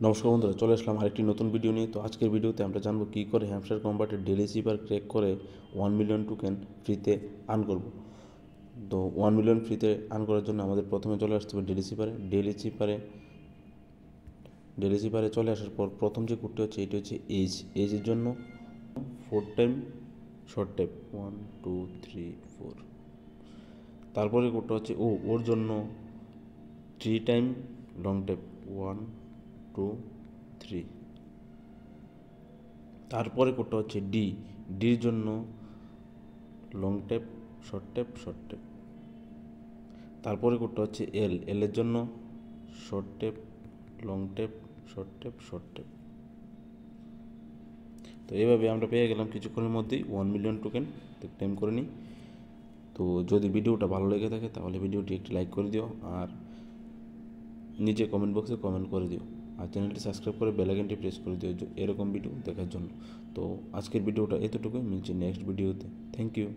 নমস্কার বন্ধুরা, চলে আসলাম আরেকটি নতুন ভিডিও নিয়ে। তো আজকের ভিডিওতে আমরা জানবো কী করে হ্যামস্টার কম্বাটের ডেলি সিপার ক্র্যাক করে 1 মিলিয়ন টোকেন ফ্রিতে আর্ন করব। তো 1 মিলিয়ন ফ্রিতে আর্ন করার জন্য আমাদের প্রথমে চলে আসতে হবে ডেলি সিপারে চলে আসার পর প্রথম যে কোডটি হচ্ছে এটি হচ্ছে এজের জন্য 4 টাইম শর্ট ট্যাপ 1 2 3 4। তারপরে কোডটা হচ্ছে ওর জন্য 3 টাইম লং ট্যাপ 1 2 3। তারপরে কোডটা হচ্ছে ডির জন্য long tap short tap short tap. তারপরে কোডটা হচ্ছে এর জন্য short tap long tap short tap short tap. তো এইভাবে আমরা পেয়ে গেলাম কিছুক্ষণের মধ্যেই 1 মিলিয়ন টোকেন। তো ক্লেম করে নিই। তো যদি ভিডিওটা ভালো লেগে থাকে তাহলে ভিডিওটি একটি লাইক করে দিও, আর নিচে কমেন্ট বক্সে কমেন্ট করে দিও, আর চ্যানেলটি সাবস্ক্রাইব করে বেল আইকনটি প্রেস করে দিও এরকম ভিডিও দেখার জন্য। তো আজকের ভিডিওটা এতটুকুই, মিলছি নেক্সট ভিডিওতে। Thank you.